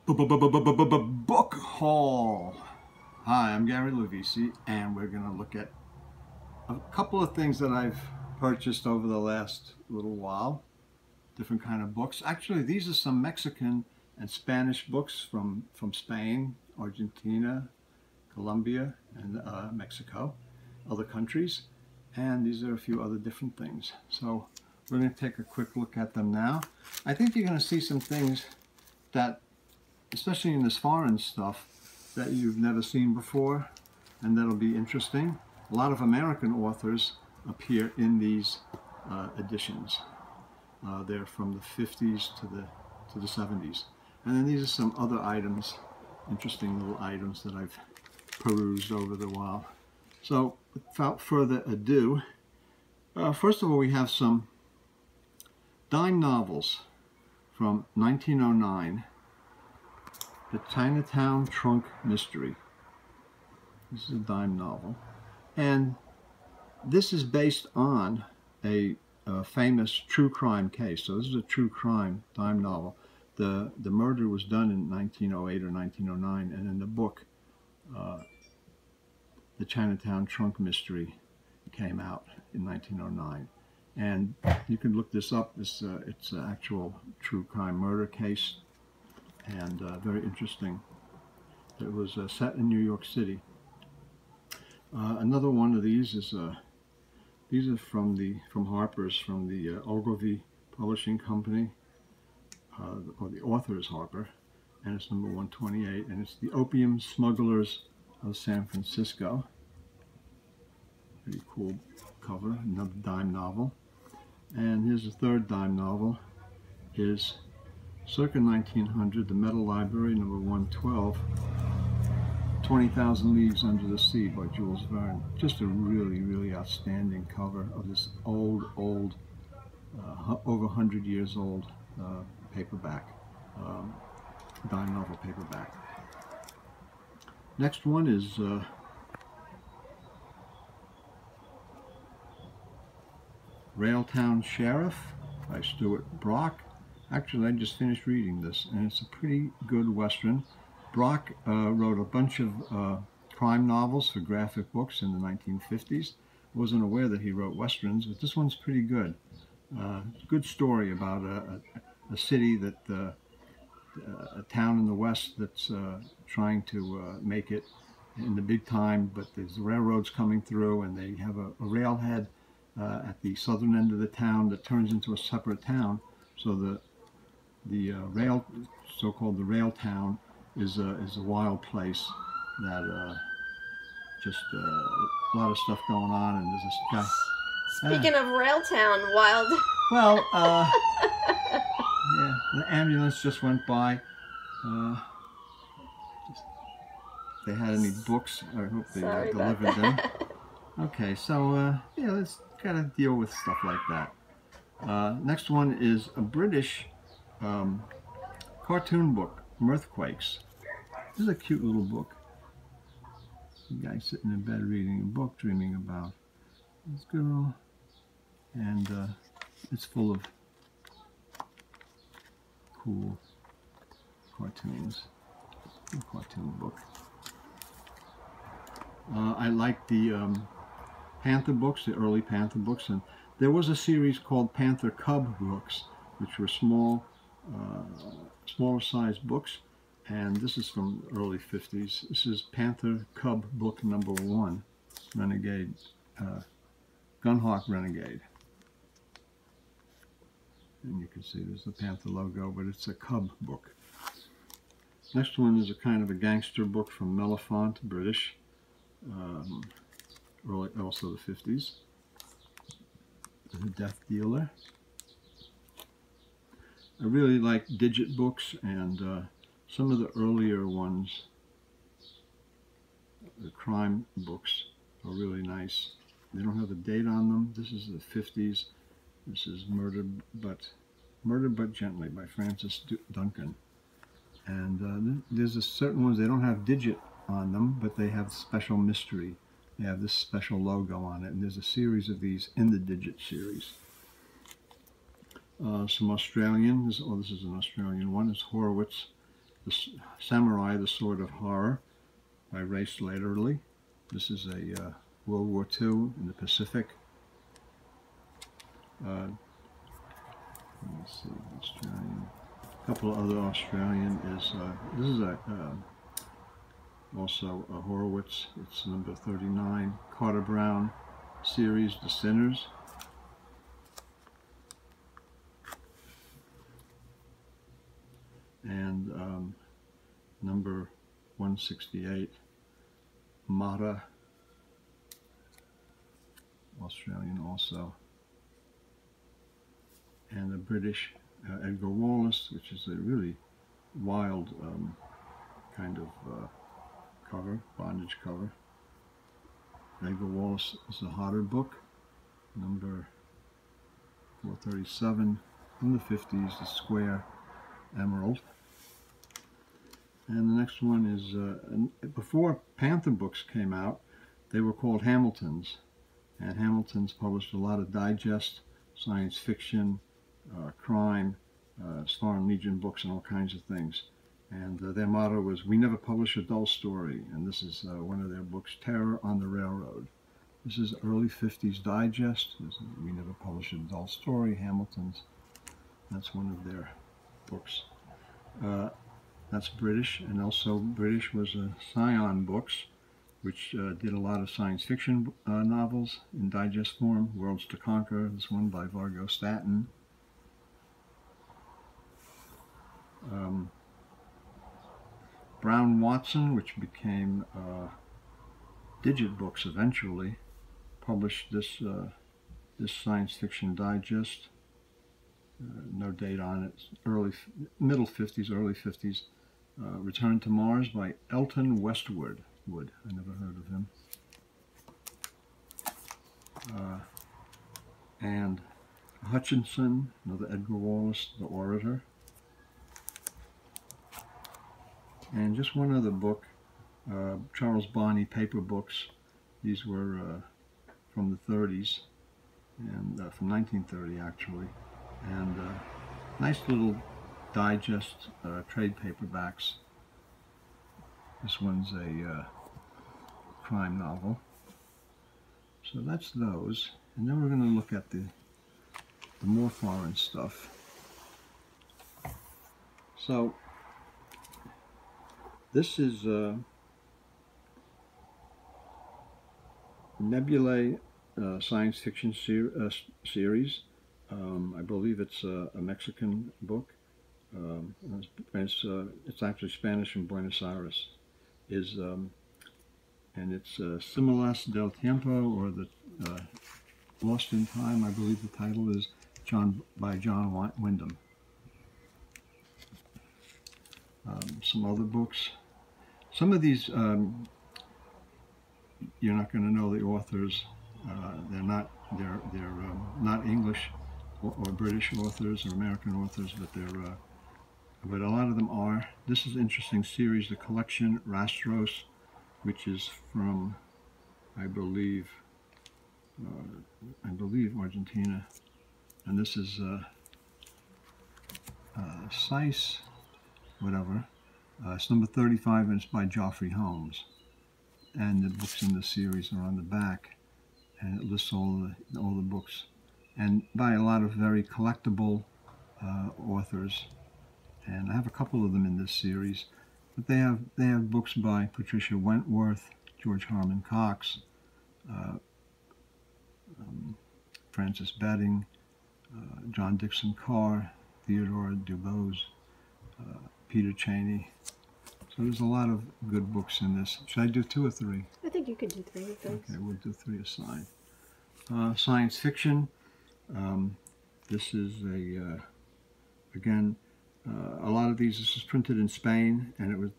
Book haul. Hi, I'm Gary Lovisi, and we're going to look at a couple of things that I've purchased over the last little while. Different kind of books. Actually, these are some Mexican and Spanish books from Spain, Argentina, Colombia, and Mexico, other countries. And these are a few other different things. So we're going to take a quick look at them now. I think you're going to see some things that, especially in this foreign stuff, that you've never seen before, and that'll be interesting. A lot of American authors appear in these editions. They're from the 50s to the 70s. And then these are some other items, interesting little items that I've perused over the while. So without further ado, first of all, we have some dime novels from 1909. The Chinatown Trunk Mystery. This is a dime novel, and this is based on a famous true crime case. So this is a true crime dime novel. The murder was done in 1908 or 1909, and in the book, the Chinatown Trunk Mystery came out in 1909. And you can look this up. It's an actual true crime murder case. And very interesting. It was set in New York City. Another one of these is these are from Harper's, from the Ogilvy Publishing Company, or the author is Harper, and it's number 128, and it's The Opium Smugglers of San Francisco. Pretty cool cover. Another dime novel. And here's a third dime novel. Is circa 1900, The Metal Library, number 112, 20,000 Leagues Under the Sea by Jules Verne. Just a really, really outstanding cover of this old, over 100 years old paperback, dime novel paperback. Next one is Railtown Sheriff by Stuart Brock. Actually, I just finished reading this, and it's a pretty good Western. Brock wrote a bunch of crime novels for graphic books in the 1950s. I wasn't aware that he wrote Westerns, but this one's pretty good. Good story about a city that, a town in the West that's trying to make it in the big time, but there's railroads coming through, and they have a railhead at the southern end of the town that turns into a separate town. So the so-called the rail town is a wild place that just a lot of stuff going on, and there's this guy. Speaking of rail town, wild. Well, yeah, the ambulance just went by. If they had any books, I hope they delivered them. Okay, so yeah, let's kind of deal with stuff like that. Next one is a British cartoon book, Mirthquakes. This is a cute little book. A guy sitting in bed reading a book, dreaming about this girl, and it's full of cool cartoons. A cartoon book. I like the Panther books, the early Panther books, and there was a series called Panther Cub books, which were smaller sized books, and this is from the early 50s. This is Panther Cub book number 1, Renegade, Gunhawk Renegade. And you can see there's the Panther logo, but it's a Cub book. Next one is a kind of a gangster book from Mellifont, British, also the 50s. The Death Dealer. I really like digit books, and some of the earlier ones, the crime books, are really nice. They don't have a date on them. This is the 50s. This is Murdered But Gently by Francis Duncan. And there's a certain ones, they don't have digit on them, but they have special mystery. They have this special logo on it, and there's a series of these in the digit series. Some Australian, this is an Australian one, it's Horowitz, Samurai, the Sword of Horror by Ray Slattery. This is a World War II in the Pacific. Let's see, Australian. A couple of other Australian is, this is also a Horowitz. It's number 39, Carter Brown series, The Sinners. And number 168, Mata, Australian also. And the British Edgar Wallace, which is a really wild kind of cover, bondage cover. Edgar Wallace is a Hodder book, number 437, from the 50s, The Square Emerald. And the next one is, before Panther books came out, they were called Hamiltons. And Hamiltons published a lot of digest, science fiction, crime, Foreign Legion books, and all kinds of things. And their motto was, "We never publish a dull story." And this is one of their books, Terror on the Railroad. This is early 50s digest. We never publish a dull story, Hamiltons. That's one of their books. That's British, and also British was Scion Books, which did a lot of science fiction novels in digest form. Worlds to Conquer, this one by Vargo Staten. Brown Watson, which became Digit Books eventually, published this this science fiction digest. No date on it. Middle 50s, early 50s. Return to Mars by Elton Westwood. I never heard of him. And Hutchinson, another Edgar Wallace, The Orator. And just one other book, Charles Bonney paper books. These were from the 30s, and from 1930 actually. And nice little digest trade paperbacks. This one's a crime novel. So that's those. And then we're going to look at the more foreign stuff. So this is Nebulae science fiction series. I believe it's a Mexican book. It's actually Spanish from Buenos Aires. And it's Similas del Tiempo, or the Lost in Time. I believe the title is by John Wyndham. Some other books. Some of these you're not going to know the authors. They're not English or British authors or American authors, but a lot of them are. This is an interesting series, the collection Rastros, which is from, I believe Argentina, and this is Sice, whatever. It's number 35, and it's by Geoffrey Holmes. And the books in the series are on the back, and it lists all the books, and by a lot of very collectible authors. And I have a couple of them in this series, but they have books by Patricia Wentworth, George Harmon Cox, Francis Betting, John Dixon Carr, Theodore Dubose, Peter Cheney. So there's a lot of good books in this. Should I do 2 or 3? I think you could do 3 of those. Okay, we'll do 3 aside. Science fiction. This is again, a lot of these. This is printed in Spain, and a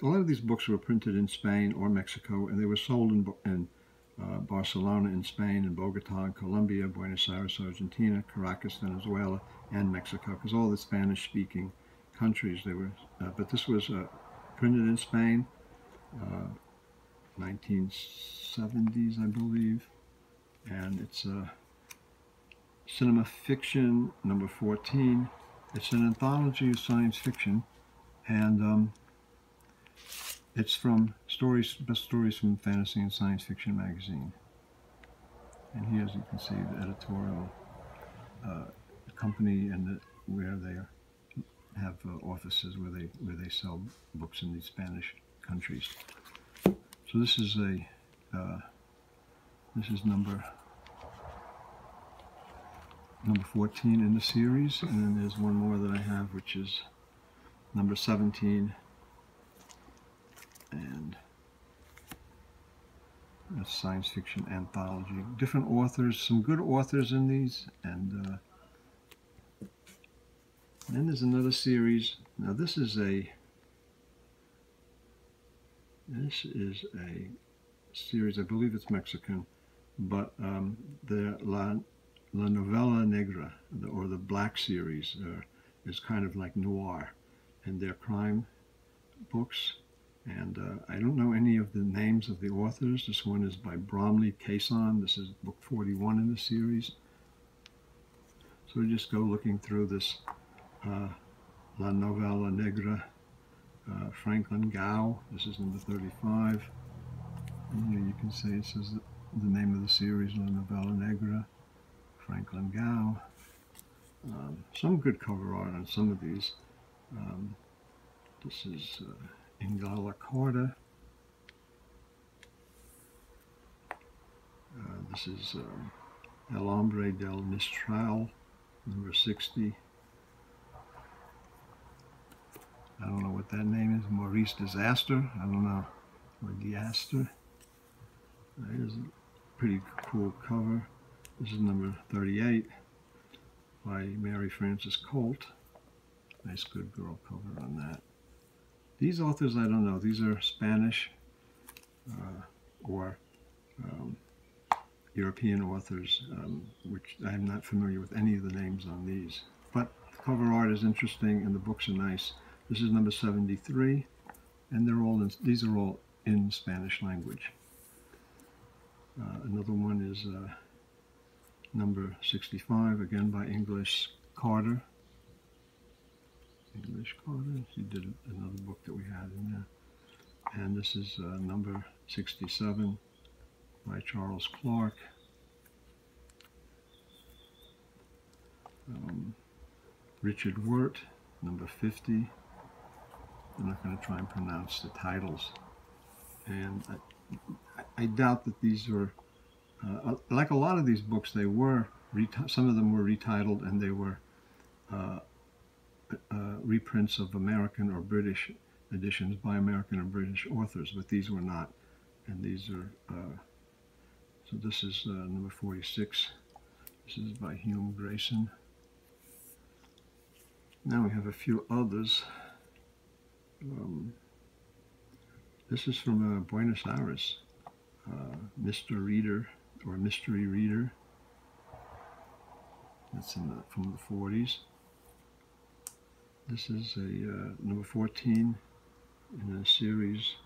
lot of these books were printed in Spain or Mexico, and they were sold in Barcelona in Spain, and Bogota in Colombia, Buenos Aires, Argentina, Caracas, Venezuela, and Mexico, because all the Spanish-speaking countries they were. But this was printed in Spain, 1970s, I believe, and it's cinema fiction, number 14. It's an anthology of science fiction, And it's from Best Stories from Fantasy and Science Fiction magazine. And here, as you can see, the editorial company and where they have offices where they sell books in these Spanish countries. So this is number 14 in the series, and then there's one more that I have, which is number 17, and that's science fiction anthology. Different authors, some good authors in these, and then there's another series. Now this is a series, I believe it's Mexican, but the La Novela Negra, or the Black series, is kind of like noir, and they're crime books. And I don't know any of the names of the authors. This one is by Bromley Cason. This is book 41 in the series. So we just go looking through this La Novela Negra, Franklin Gao. This is number 35. And here you can see it says the name of the series, La Novela Negra, Franklin Gao. Some good cover art on some of these. This is Ingala Carter. This is El Hombre del Mistral, number 60. I don't know what that name is. Maurice Disaster. I don't know. Or Diaster. Here's a pretty cool cover. This is number 38 by Mary Frances Colt. Nice good girl cover on that. These authors, I don't know. These are Spanish or European authors, which I'm not familiar with any of the names on these. But the cover art is interesting and the books are nice. This is number 73, and these are all in Spanish language. Another one is number 65, again by English Carter. She did another book that we had in there. And this is number 67 by Charles Clark. Richard Wirt, number 50. I'm not going to try and pronounce the titles. And I doubt that these are, like a lot of these books, they were, some of them were retitled, and they were reprints of American or British editions by American or British authors, but these were not. And these are, so this is number 46. This is by Hume Grayson. Now we have a few others. This is from Buenos Aires, Mr. Reader, or Mystery Reader. That's from the 40s. This is a number 14 in a series.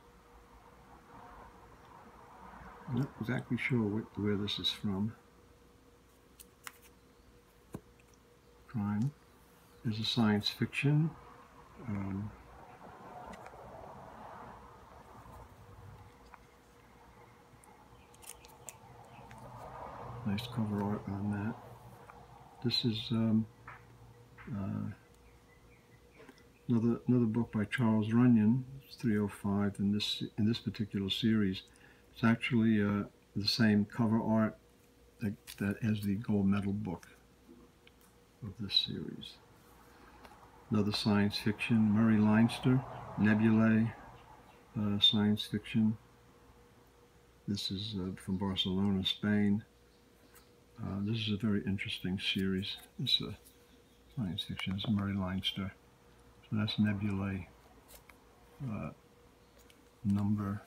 I'm not exactly sure where this is from. Crime. There's a science fiction. Nice cover art on that. This is another book by Charles Runyon. It's 305 in this particular series. It's actually the same cover art that as the gold medal book of this series. Another science fiction, Murray Leinster, Nebulae, science fiction. This is from Barcelona, Spain. This is a very interesting series. It's a science fiction. It's Murray Leinster. So that's Nebulae, number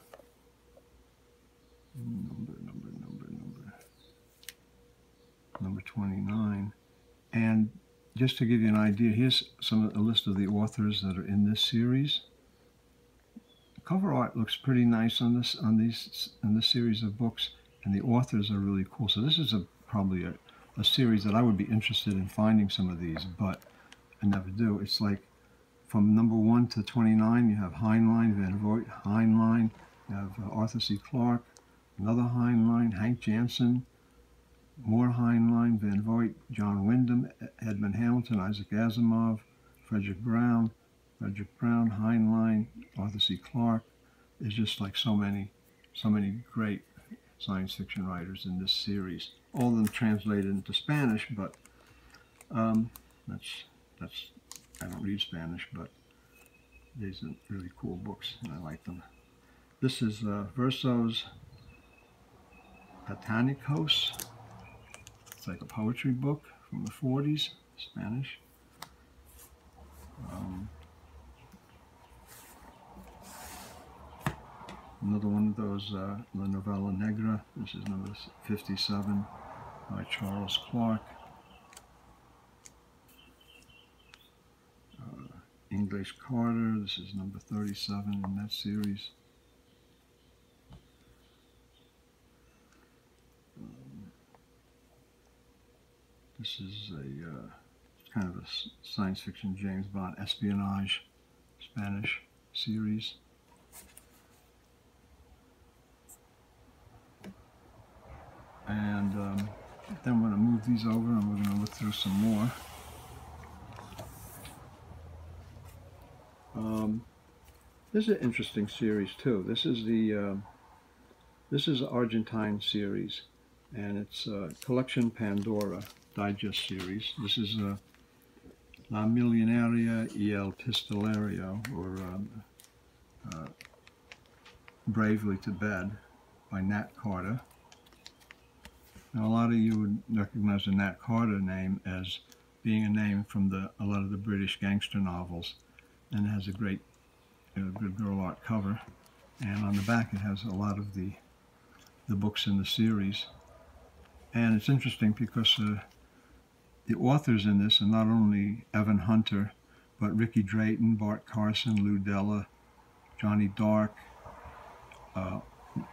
29. And just to give you an idea, here's a list of the authors that are in this series. The cover art looks pretty nice on this series of books, and the authors are really cool. So this is probably a series that I would be interested in finding some of these, but I never do. It's like from number 1 to 29, you have Heinlein, Van Vogt, Heinlein, you have Arthur C. Clarke, another Heinlein, Hank Jansen, more Heinlein, Van Vogt, John Wyndham, Edmund Hamilton, Isaac Asimov, Frederick Brown, Heinlein, Arthur C. Clarke. There's just like so many great science fiction writers in this series. All of them translated into Spanish, but that's I don't read Spanish, but these are really cool books, and I like them. This is Versos Platónicos. It's like a poetry book from the 40s, Spanish. Another one of those, La Novela Negra. This is number 57 by Charles Clarke. English Carter. This is number 37 in that series. This is a kind of a science fiction James Bond espionage Spanish series. And then I'm going to move these over and we're going to look through some more. This is an interesting series too. This is the Argentine series, and it's Collection Pandora Digest series. This is La Millonaria y el Pistolero, or Bravely to Bed by Nat Carter. Now, a lot of you would recognize the Nat Carter name as being a name from a lot of the British gangster novels, and it has a great good girl art cover, and on the back it has a lot of the books in the series. And it's interesting because the authors in this are not only Evan Hunter, but Ricky Drayton, Bart Carson, Lou Della, Johnny Dark,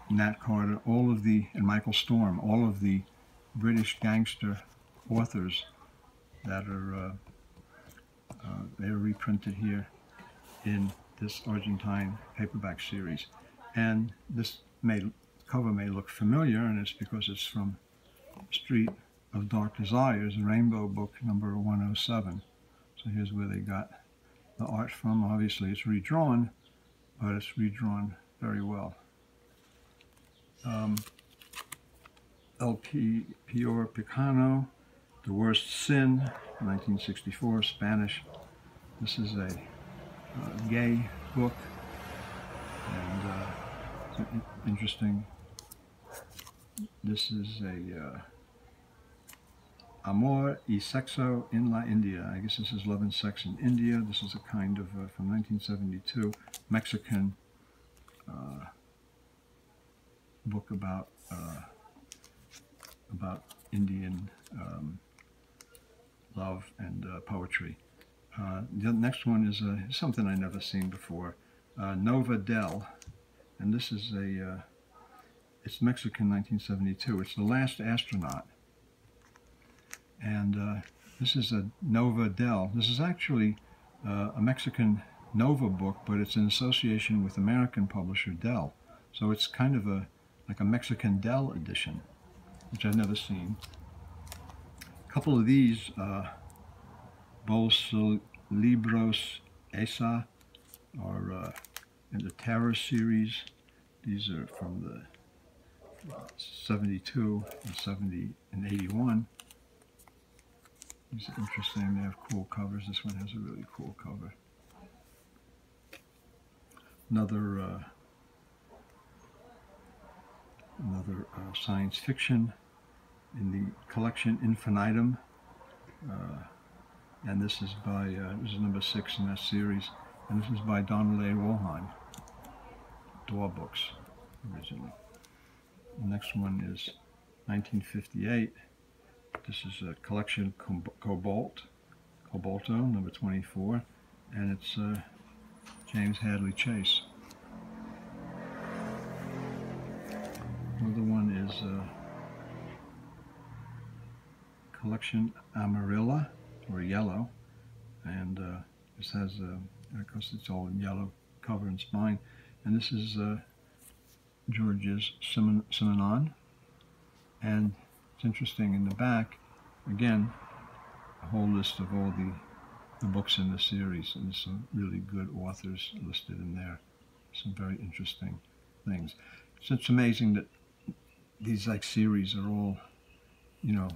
Nat Carter, and Michael Storm, all of the British gangster authors that are they're reprinted here in this Argentine paperback series. And this cover may look familiar, and it's because it's from Street of Dark Desires, Rainbow Book number 107. So here's where they got the art from. Obviously it's redrawn, but it's redrawn very well. El Peor Pecado, The Worst Sin, 1964, Spanish. This is a gay book, and it's interesting. This is a Amor y Sexo en la India. I guess this is Love and Sex in India. This is a kind of, from 1972, Mexican book about Indian love and poetry. The next one is something I never seen before, Nova Del, and this is it's Mexican, 1972. It's The Last Astronaut, and this is a Nova Del. This is actually a Mexican Nova book, but it's in association with American publisher Dell. So it's kind of like a Mexican Dell edition, which I've never seen. A couple of these, Bolsa Libros Esa, are in the Terror series. These are from the 72 and 70 and 81. These are interesting. They have cool covers. This one has a really cool cover. Another science fiction in the collection Infinitum, and this is by this is number 6 in that series, and this is by Donald A. Wollheim, Door Books originally. The next one is 1958. This is a collection Cobalto, number 24, and it's James Hadley Chase. Another one is collection Amarilla, or Yellow, and this has because it's all in yellow cover and spine. And this is George's Simenon. And it's interesting in the back, again, a whole list of all the books in the series, and there's some really good authors listed in there. Some very interesting things. So it's amazing that these like series are all, you know,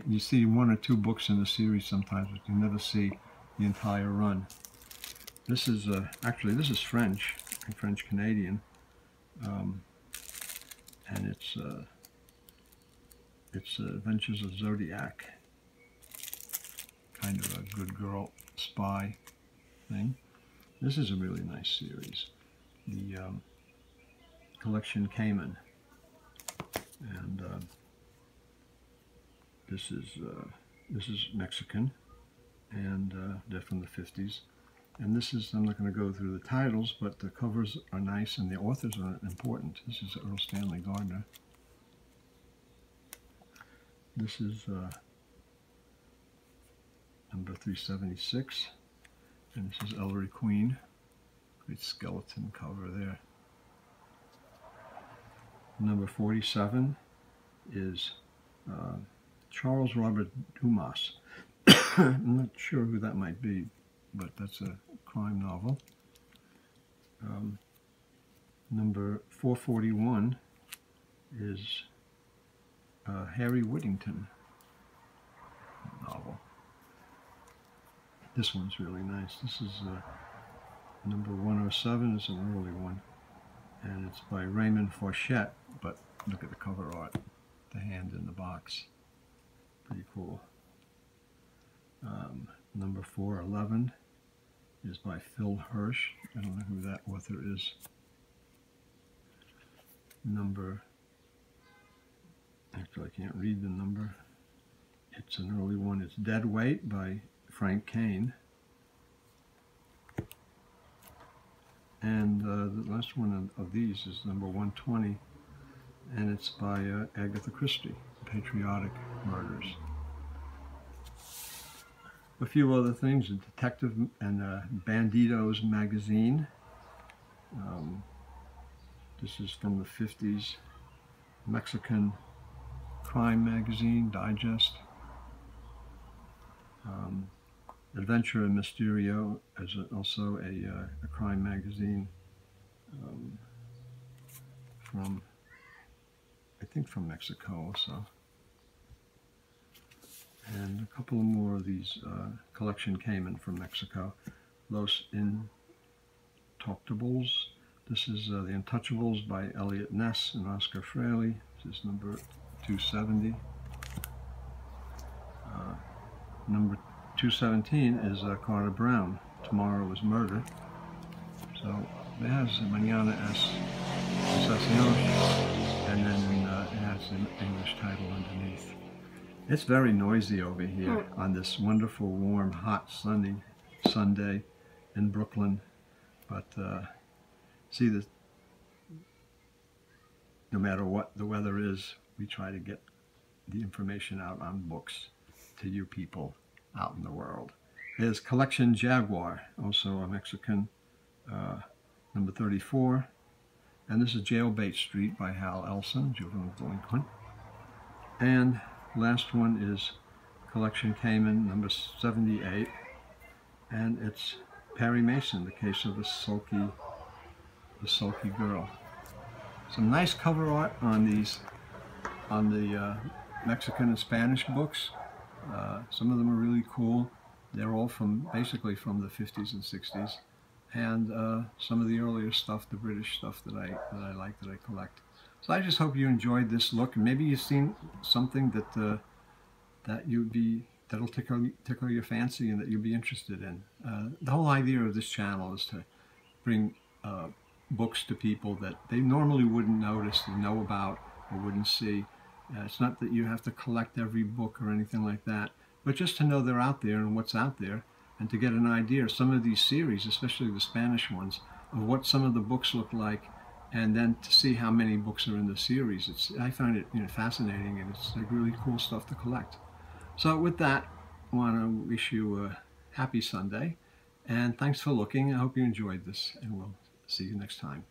you see one or two books in the series sometimes, but you never see the entire run. This is actually, this is French Canadian, and it's Adventures of Zodiac, kind of a good girl spy thing. This is a really nice series. The collection Cayman, and this is Mexican, and they're from the 50s. And this is, I'm not going to go through the titles, but the covers are nice and the authors are important. This is Earl Stanley Gardner. This is number 376, and this is Ellery Queen. Great skeleton cover there. Number 47 is Charles Robert Dumas. I'm not sure who that might be, but that's a crime novel. Number 441 is Harry Whittington novel. This one's really nice. This is number 107. It's an early one, and it's by Raymond Fauchette, but look at the cover art, the hand in the box. Pretty cool. Number 411 is by Phil Hirsch. I don't know who that author is. Actually, I can't read the number. It's an early one. It's Dead Weight by Frank Kane. And the last one of these is number 120, and it's by Agatha Christie, Patriotic Murders. A few other things, a Detective and Bandidos magazine. This is from the 50s, Mexican crime magazine, digest. Adventure and Mysterio is also a crime magazine from, I think, from Mexico also. And a couple more of these collection came in from Mexico. Los Intoctables. This is The Untouchables by Elliot Ness and Oscar Fraley. This is number 270. Number 217 is Carter Brown, Tomorrow is Murder. So it has Mañana es Asesinato, and then it has an English title underneath. It's very noisy over here on this wonderful, warm, hot, sunny Sunday in Brooklyn. But see, no matter what the weather is, we try to get the information out on books to you people out in the world. There's Collection Jaguar, also a Mexican, number 34. And this is Jailbait Street by Hal Elson, Juvenile Delinquent. And last one is Collection Cayman, number 78. And it's Perry Mason, The Case of the Sulky Girl. Some nice cover art on these, on the Mexican and Spanish books. Some of them are really cool. They're all basically from the 50s and 60s. And some of the earlier stuff, the British stuff that I like, that I collect. So I just hope you enjoyed this look, and maybe you've seen something that'll tickle your fancy and that you'll be interested in. The whole idea of this channel is to bring books to people that they normally wouldn't notice, or know about, or wouldn't see. It's not that you have to collect every book or anything like that, but just to know they're out there and what's out there, and to get an idea of some of these series, especially the Spanish ones, of what some of the books look like, and then to see how many books are in the series. I find it fascinating, and it's like really cool stuff to collect. So with that, I want to wish you a happy Sunday, And thanks for looking. I hope you enjoyed this, and we'll see you next time.